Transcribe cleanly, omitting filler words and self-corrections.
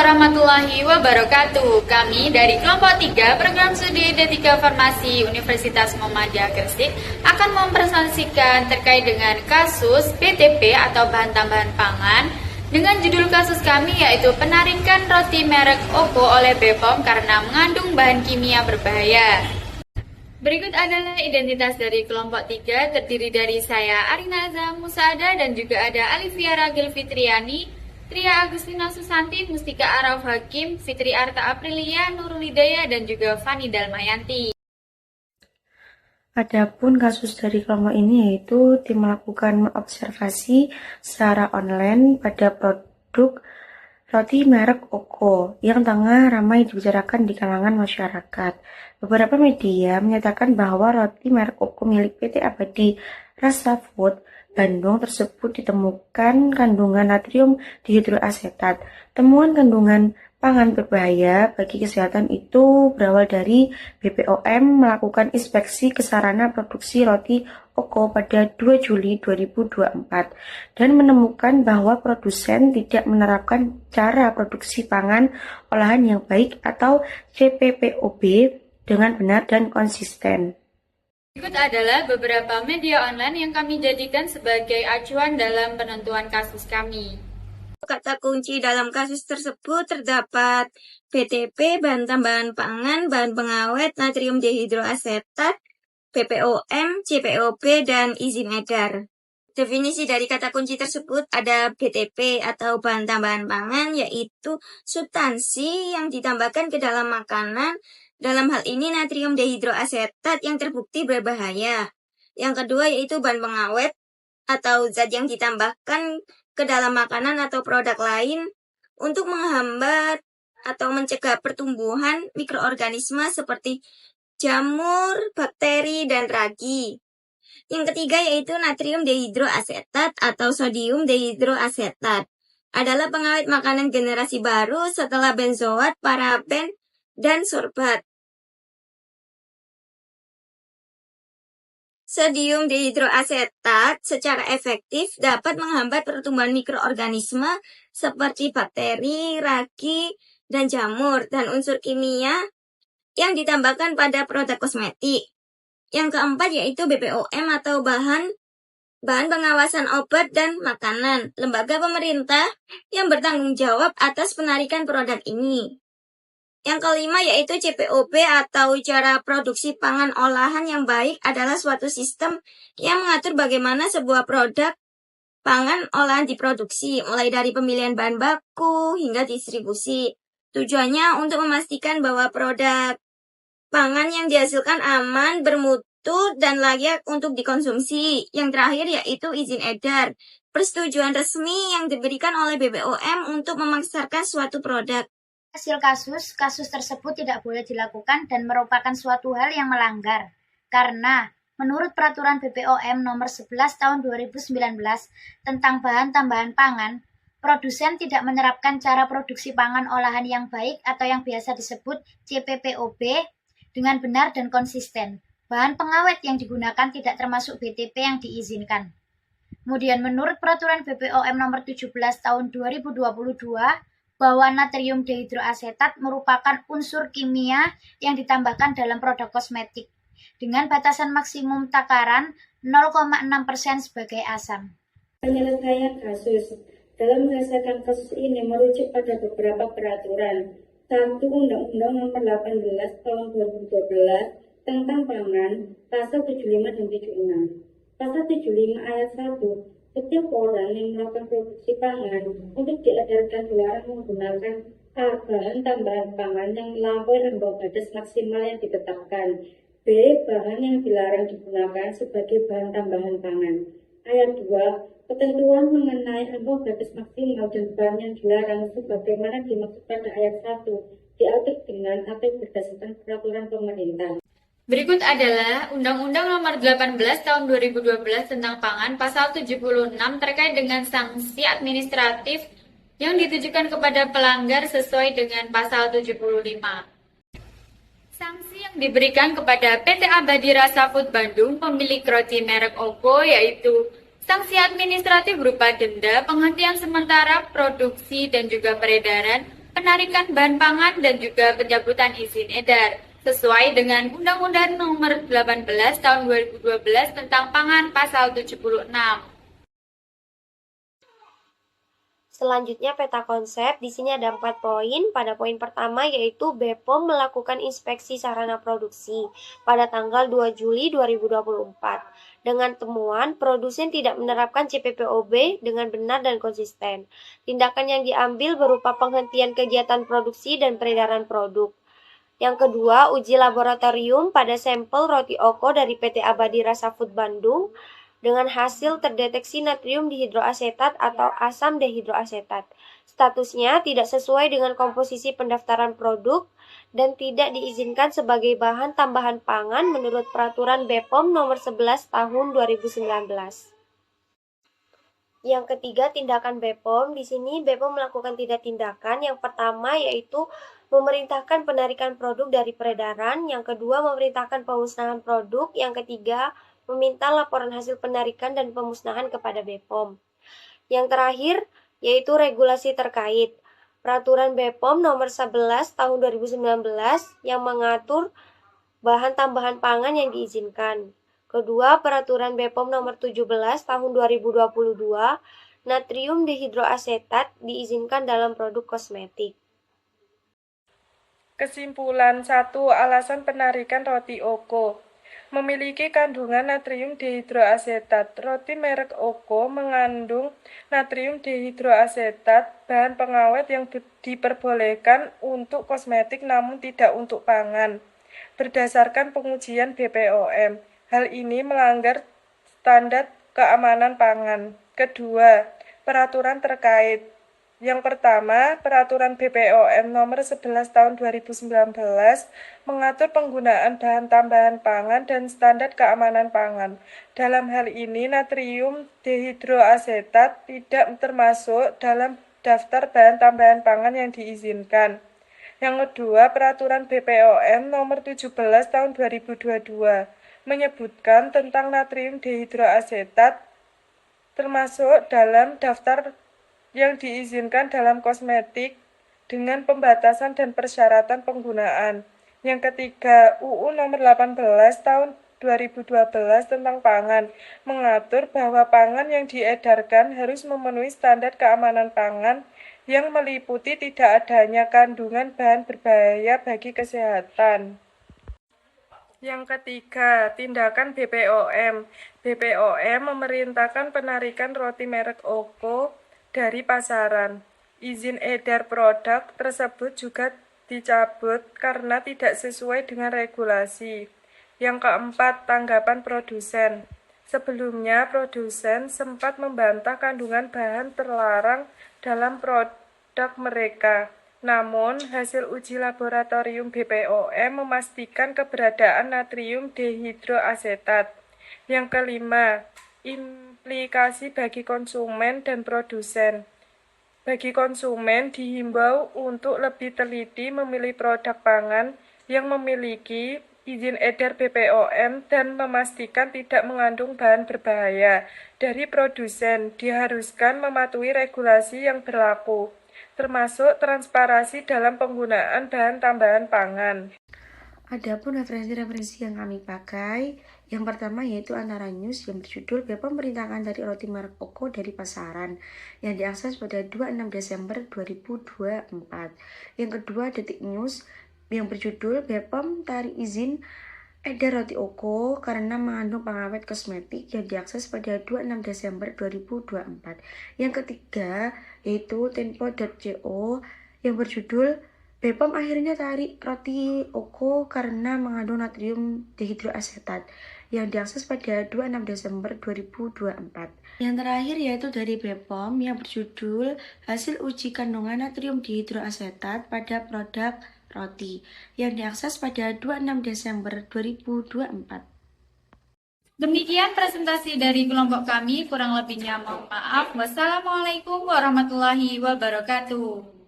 warahmatullahi wabarakatuh. Kami dari kelompok 3 Program Studi D3 Farmasi Universitas Muhammadiyah Gresik akan mempresentasikan terkait dengan kasus BTP atau bahan tambahan pangan dengan judul kasus kami yaitu penarikan roti merek Opo oleh BPOM karena mengandung bahan kimia berbahaya. Berikut adalah identitas dari kelompok 3 terdiri dari saya Arina Azam Musada dan juga ada Alivia Ragil Fitriani, Tria Agustina Susanti, Mustika Araf Hakim, Fitri Arta Aprilia, Nurul Hidayah, dan juga Fani Dalmayanti. Adapun kasus dari kelompok ini yaitu tim melakukan observasi secara online pada produk roti merek Oko yang tengah ramai dibicarakan di kalangan masyarakat. Beberapa media menyatakan bahwa roti merek Oko milik PT Abadi Rasa Food Bandung tersebut ditemukan kandungan natrium dihidroasetat. Temuan kandungan pangan berbahaya bagi kesehatan itu berawal dari BPOM melakukan inspeksi ke sarana produksi roti Oko pada 2 Juli 2024 dan menemukan bahwa produsen tidak menerapkan cara produksi pangan olahan yang baik atau CPPOB dengan benar dan konsisten. Berikut adalah beberapa media online yang kami jadikan sebagai acuan dalam penentuan kasus kami. Kata kunci dalam kasus tersebut terdapat BTP, bahan tambahan pangan, bahan pengawet, natrium dihidroasetat, BPOM, CPOB, dan izin edar. Definisi dari kata kunci tersebut ada BTP atau bahan tambahan pangan, yaitu substansi yang ditambahkan ke dalam makanan. Dalam hal ini natrium dihidroasetat yang terbukti berbahaya. Yang kedua yaitu bahan pengawet atau zat yang ditambahkan ke dalam makanan atau produk lain untuk menghambat atau mencegah pertumbuhan mikroorganisme seperti jamur, bakteri, dan ragi. Yang ketiga yaitu natrium dihidroasetat atau sodium dihidroasetat. Adalah pengawet makanan generasi baru setelah benzoat, paraben, dan sorbat. Sodium dihidroasetat secara efektif dapat menghambat pertumbuhan mikroorganisme seperti bakteri, ragi, dan jamur, dan unsur kimia yang ditambahkan pada produk kosmetik. Yang keempat yaitu BPOM atau bahan pengawasan obat dan makanan, lembaga pemerintah yang bertanggung jawab atas penarikan produk ini. Yang kelima yaitu CPOB atau cara produksi pangan olahan yang baik adalah suatu sistem yang mengatur bagaimana sebuah produk pangan olahan diproduksi, mulai dari pemilihan bahan baku hingga distribusi. Tujuannya untuk memastikan bahwa produk pangan yang dihasilkan aman, bermutu, dan layak untuk dikonsumsi. Yang terakhir yaitu izin edar, persetujuan resmi yang diberikan oleh BPOM untuk memasarkan suatu produk. Hasil kasus tersebut tidak boleh dilakukan dan merupakan suatu hal yang melanggar. Karena menurut Peraturan BPOM Nomor 11 Tahun 2019 tentang bahan tambahan pangan, produsen tidak menerapkan cara produksi pangan olahan yang baik atau yang biasa disebut CPPOB dengan benar dan konsisten. Bahan pengawet yang digunakan tidak termasuk BTP yang diizinkan. Kemudian menurut Peraturan BPOM Nomor 17 Tahun 2022, bahwa natrium dihidroasetat merupakan unsur kimia yang ditambahkan dalam produk kosmetik dengan batasan maksimum takaran 0,6% sebagai asam. Penyelesaian kasus. Dalam menyelesaikan kasus ini merujuk pada beberapa peraturan. 1. Undang-Undang Nomor 18 Tahun 2012 tentang pangan, Pasal 75 dan 76. Pasal 75 ayat 1. Setiap orang yang melakukan produksi pangan untuk diedarkan dilarang menggunakan bahan tambahan pangan yang melampaui ambang batas maksimal yang ditetapkan. B. Bahan yang dilarang digunakan sebagai bahan tambahan pangan. Ayat 2. Ketentuan mengenai ambang batas maksimal dan bahan yang dilarang sebagaimana dimaksud pada ayat 1 diatur dengan atau berdasarkan peraturan pemerintah. Berikut adalah Undang-Undang Nomor 18 Tahun 2012 tentang Pangan Pasal 76 terkait dengan sanksi administratif yang ditujukan kepada pelanggar sesuai dengan Pasal 75. Sanksi yang diberikan kepada PT Abadi Rasa Food Bandung, pemilik roti merek Oko, yaitu sanksi administratif berupa denda, penghentian sementara produksi dan juga peredaran, penarikan bahan pangan dan juga pencabutan izin edar sesuai dengan Undang-Undang Nomor 18 Tahun 2012 tentang Pangan Pasal 76. Selanjutnya peta konsep, di sini ada 4 poin. Pada poin pertama yaitu BPOM melakukan inspeksi sarana produksi pada tanggal 2 Juli 2024. Dengan temuan, produsen tidak menerapkan CPPOB dengan benar dan konsisten. Tindakan yang diambil berupa penghentian kegiatan produksi dan peredaran produk. Yang kedua, uji laboratorium pada sampel roti Oko dari PT Abadi Rasa Food Bandung dengan hasil terdeteksi natrium dihidroasetat atau asam dehidroasetat. Statusnya tidak sesuai dengan komposisi pendaftaran produk dan tidak diizinkan sebagai bahan tambahan pangan menurut Peraturan BPOM Nomor 11 Tahun 2019. Yang ketiga, tindakan BPOM. Di sini BPOM melakukan 3 tindakan. Yang pertama yaitu memerintahkan penarikan produk dari peredaran. Yang kedua, memerintahkan pemusnahan produk. Yang ketiga, meminta laporan hasil penarikan dan pemusnahan kepada BPOM. Yang terakhir, yaitu regulasi terkait. Peraturan BPOM Nomor 11 Tahun 2019 yang mengatur bahan tambahan pangan yang diizinkan. Kedua, Peraturan BPOM Nomor 17 Tahun 2022, natrium dehidroasetat diizinkan dalam produk kosmetik. Kesimpulan 1. Alasan penarikan roti Oko. Memiliki kandungan natrium dehidroasetat. Roti merek Oko mengandung natrium dehidroasetat, bahan pengawet yang diperbolehkan untuk kosmetik namun tidak untuk pangan. Berdasarkan pengujian BPOM, hal ini melanggar standar keamanan pangan. Kedua, peraturan terkait. Yang pertama, Peraturan BPOM Nomor 11 Tahun 2019 mengatur penggunaan bahan tambahan pangan dan standar keamanan pangan. Dalam hal ini, natrium dehidroasetat tidak termasuk dalam daftar bahan tambahan pangan yang diizinkan. Yang kedua, Peraturan BPOM Nomor 17 Tahun 2022 menyebutkan tentang natrium dehidroasetat termasuk dalam daftar yang diizinkan dalam kosmetik dengan pembatasan dan persyaratan penggunaan. Yang ketiga, UU Nomor 18 Tahun 2012 tentang pangan mengatur bahwa pangan yang diedarkan harus memenuhi standar keamanan pangan yang meliputi tidak adanya kandungan bahan berbahaya bagi kesehatan. Yang ketiga, tindakan BPOM. BPOM memerintahkan penarikan roti merek Oko dari pasaran. Izin edar produk tersebut juga dicabut karena tidak sesuai dengan regulasi. Yang keempat, tanggapan produsen. Sebelumnya, produsen sempat membantah kandungan bahan terlarang dalam produk mereka. Namun, hasil uji laboratorium BPOM memastikan keberadaan natrium dehidroasetat. Yang kelima, implikasi bagi konsumen dan produsen. Bagi konsumen dihimbau untuk lebih teliti memilih produk pangan yang memiliki izin edar BPOM dan memastikan tidak mengandung bahan berbahaya. Dari produsen diharuskan mematuhi regulasi yang berlaku, termasuk transparansi dalam penggunaan bahan tambahan pangan. Adapun referensi-referensi yang kami pakai, yang pertama yaitu Antara News yang berjudul BPOM memerintahkan dari roti merek Oko dari pasaran yang diakses pada 26 Desember 2024. Yang kedua, Detik News yang berjudul BPOM tarik izin edar roti Oko karena mengandung pengawet kosmetik yang diakses pada 26 Desember 2024. Yang ketiga yaitu Tempo.co yang berjudul BPOM akhirnya tarik roti Oko karena mengandung natrium dehidroasetat yang diakses pada 26 Desember 2024. Yang terakhir yaitu dari BPOM yang berjudul hasil uji kandungan natrium dehidroasetat pada produk roti yang diakses pada 26 Desember 2024. Demikian presentasi dari kelompok kami, kurang lebihnya mohon maaf. Wassalamualaikum warahmatullahi wabarakatuh.